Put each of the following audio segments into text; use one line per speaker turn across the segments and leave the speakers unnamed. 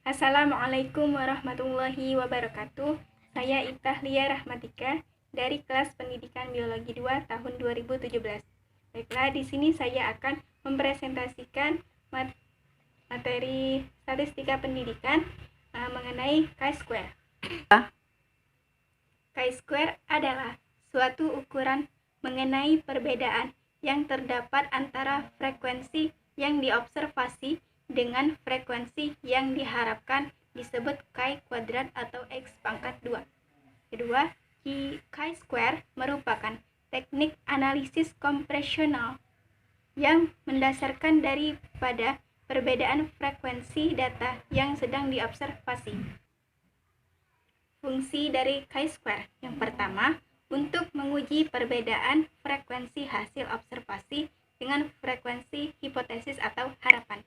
Assalamualaikum warahmatullahi wabarakatuh. Saya Iftah Lia Rahmatika dari kelas Pendidikan Biologi 2 tahun 2017. Baiklah, di sini saya akan mempresentasikan materi statistika pendidikan mengenai chi-square. Chi-square adalah suatu ukuran mengenai perbedaan yang terdapat antara frekuensi yang diobservasi dengan frekuensi yang diharapkan, disebut chi kuadrat atau x pangkat 2. Kedua, chi-square merupakan teknik analisis kompresional yang mendasarkan daripada perbedaan frekuensi data yang sedang diobservasi. Fungsi dari chi-square yang pertama, untuk menguji perbedaan frekuensi hasil observasi dengan frekuensi hipotesis atau harapan.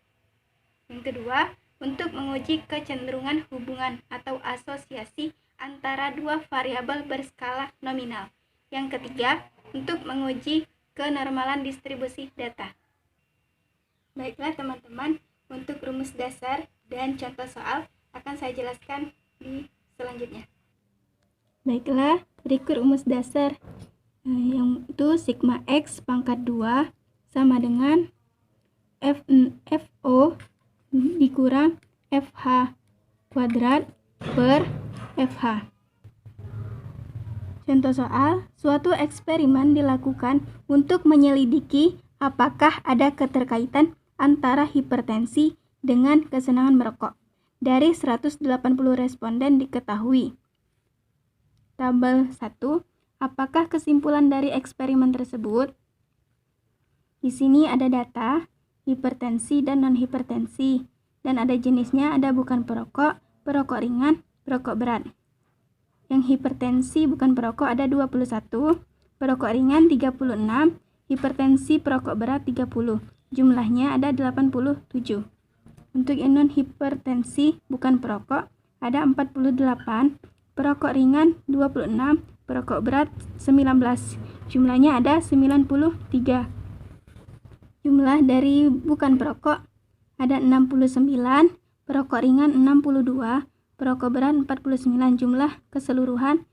Yang kedua, untuk menguji kecenderungan hubungan atau asosiasi antara dua variabel berskala nominal. Yang ketiga, untuk menguji kenormalan distribusi data. Baiklah teman-teman, untuk rumus dasar dan contoh soal akan saya jelaskan di selanjutnya. Baiklah, berikut rumus dasar yang itu sigma x pangkat 2 sama dengan FO dikurang FH kuadrat per FH. Contoh soal, suatu eksperimen dilakukan untuk menyelidiki apakah ada keterkaitan antara hipertensi dengan kesenangan merokok. Dari 180 responden diketahui. Tabel 1, apakah kesimpulan dari eksperimen tersebut? Di sini ada data hipertensi dan non-hipertensi, dan ada jenisnya, ada bukan perokok, perokok ringan, perokok berat. Yang hipertensi bukan perokok ada 21, perokok ringan 36, hipertensi perokok berat 30. Jumlahnya ada 87. Untuk yang non-hipertensi bukan perokok ada 48, perokok ringan 26, perokok berat 19. Jumlahnya ada 93. Jumlah dari bukan perokok ada 69, perokok ringan 62, perokok berat 49. Jumlah keseluruhan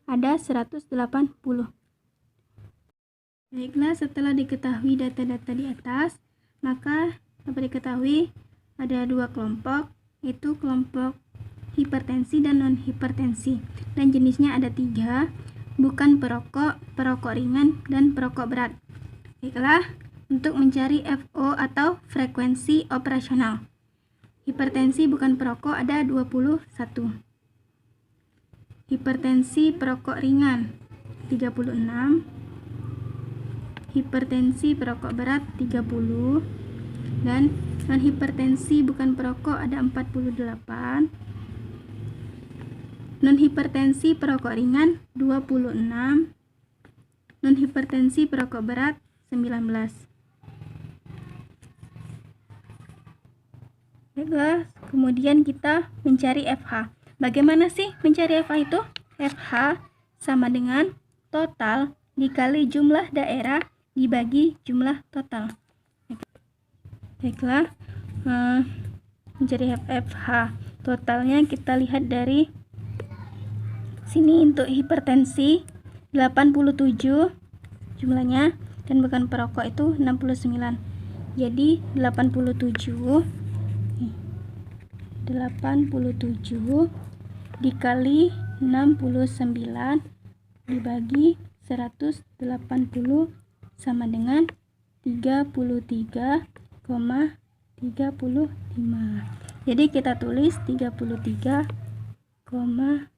ada 180. Baiklah, setelah diketahui data-data di atas, maka dapat diketahui ada dua kelompok, yaitu kelompok hipertensi dan non-hipertensi. Dan jenisnya ada 3, bukan perokok, perokok ringan, dan perokok berat. Baiklah, untuk mencari FO atau frekuensi operasional. Hipertensi bukan perokok ada 21. Hipertensi perokok ringan 36. Hipertensi perokok berat 30. Dan non-hipertensi bukan perokok ada 48. Non-hipertensi perokok ringan 26. Non-hipertensi perokok berat 19. Baiklah, kemudian kita mencari FH. Bagaimana sih mencari FH itu? FH sama dengan total dikali jumlah daerah dibagi jumlah total. Baiklah, mencari FH totalnya kita lihat dari sini. Untuk hipertensi 87 jumlahnya, dan bukan perokok itu 69. Jadi 87 dikali 69 dibagi 180 sama dengan 33,35. Jadi kita tulis 33,35.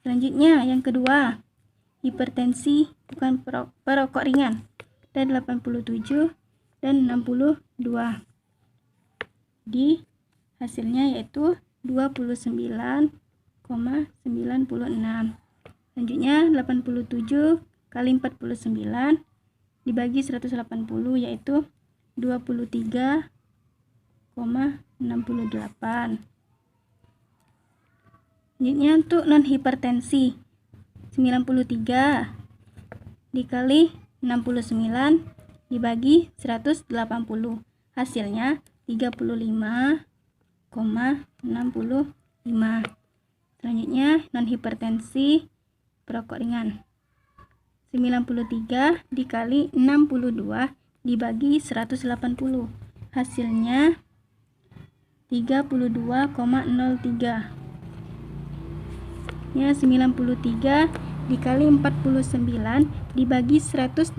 Selanjutnya yang kedua, hipertensi bukan perokok ringan, dan 87 dan 62. Di hasilnya yaitu 29,96. Selanjutnya 87 kali 49 dibagi 180 yaitu 23,68. Selanjutnya untuk non-hipertensi 93 dikali 69 dibagi 180. Hasilnya 35,65. Selanjutnya non hipertensi perokok ringan. 93 dikali 62 dibagi 180. Hasilnya 32,03. Ya, 93 dikali 49 dibagi 180.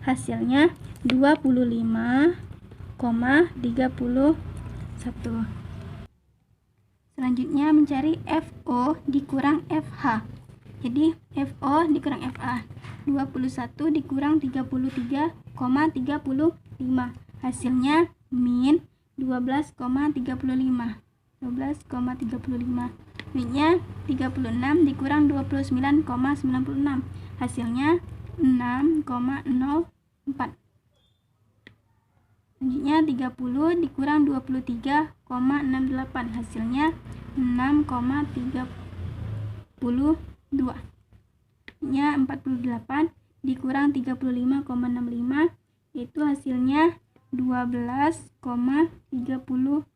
Hasilnya 25,31. Selanjutnya mencari FO dikurang FH. Jadi FO dikurang FA 21 dikurang 33,35. Hasilnya min 12,35. 12,35. Minnya 36 dikurang 29,96. Hasilnya 6,04. Selanjutnya 30 dikurang 23,68. Hasilnya 6,32. Nya 48 dikurang 35,65, itu hasilnya 12,35.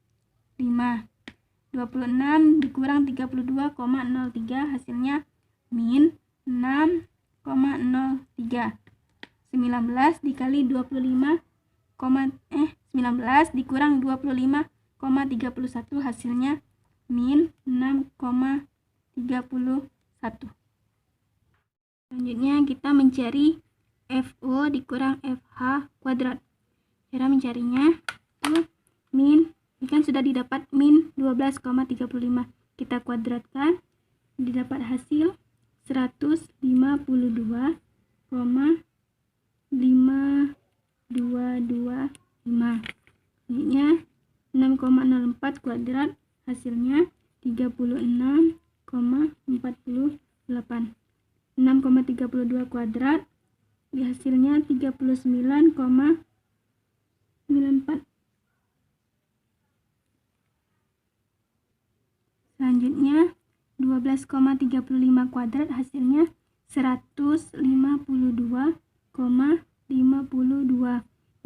26 dikurang 32,03, hasilnya min 6,03. 19 dikali 19 dikurang 25,31, hasilnya min 6,31. Selanjutnya kita mencari FO dikurang FH kuadrat. Cara mencarinya itu min, ini kan sudah didapat min 12,35. Kita kuadratkan, didapat hasil 152,5225. Selanjutnya 6,04 kuadrat, hasilnya 36,48. 6,32 kuadrat, hasilnya 39,94. Selanjutnya 12,35 kuadrat, hasilnya 152,52.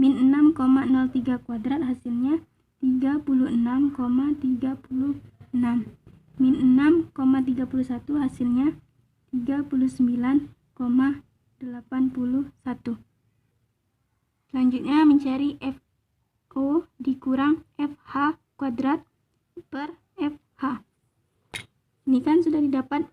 Min 6,03 kuadrat, hasilnya 36,36. Min 6,31 hasilnya 39,81. Selanjutnya mencari FO dikurang FH kuadrat per FH. Ini kan sudah didapat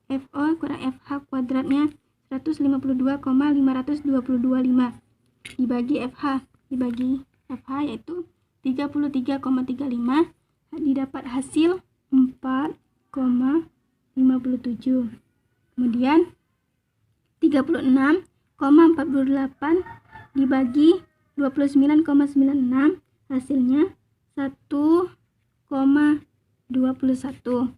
FO kurang FH kuadratnya 152,522,5 dibagi FH. Dibagi FH yaitu 33,35, didapat hasil 4,57. Kemudian 36,48 dibagi 29,96, hasilnya 1,21.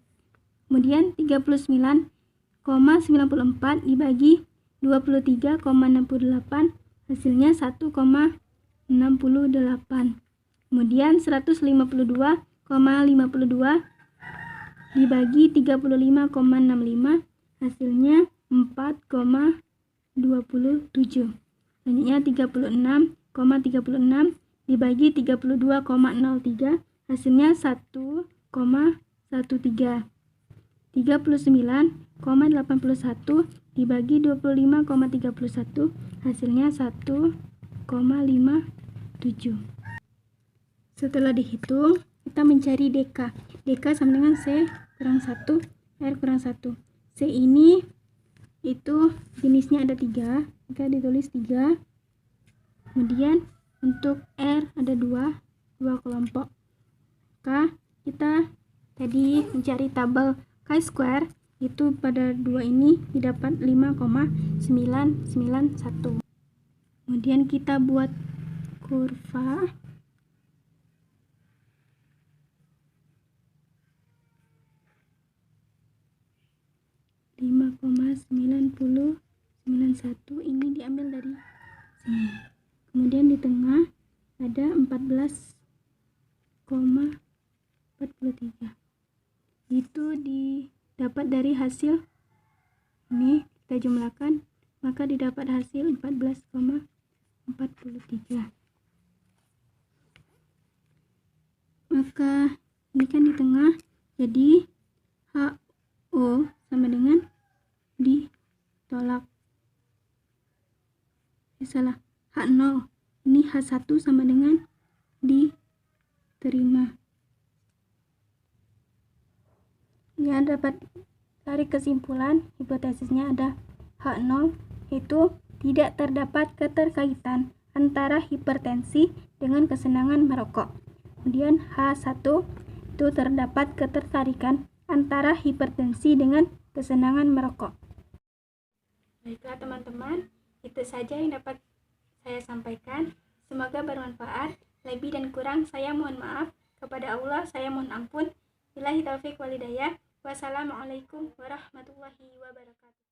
Kemudian 39,94 dibagi 23,68, hasilnya 1,68. Kemudian 152,52 dibagi 35,65, hasilnya 4,27. Selanjutnya 36,36 dibagi 32,03, hasilnya 1,13. 39,81 dibagi 25,31, hasilnya 1,57. Setelah dihitung, kita mencari DK. DK sama dengan C kurang 1, R kurang 1. C ini itu jenisnya ada 3, maka ditulis 3. Kemudian untuk R ada 2 kelompok. Maka kita tadi mencari tabel chi-square, itu pada 2 ini didapat 5,991. Kemudian kita buat kurva. Ini diambil dari sini. Kemudian di tengah ada 14,43. Itu didapat dari hasil ini, kita jumlahkan, maka didapat hasil 14,43. Apakah ini kan di tengah, jadi HO sama dengan ditolak. Salah, H0. Ini H1 sama dengan diterima. Ya, dapat tarik kesimpulan hipotesisnya ada H0 itu tidak terdapat keterkaitan antara hipertensi dengan kesenangan merokok. Kemudian H1 itu terdapat ketertarikan antara hipertensi dengan kesenangan merokok. Baiklah teman-teman, itu saja yang dapat saya sampaikan. Semoga bermanfaat. Lebih dan kurang saya mohon maaf. Kepada Allah saya mohon ampun. Billahi taufiq wal hidayah. Wassalamualaikum warahmatullahi wabarakatuh.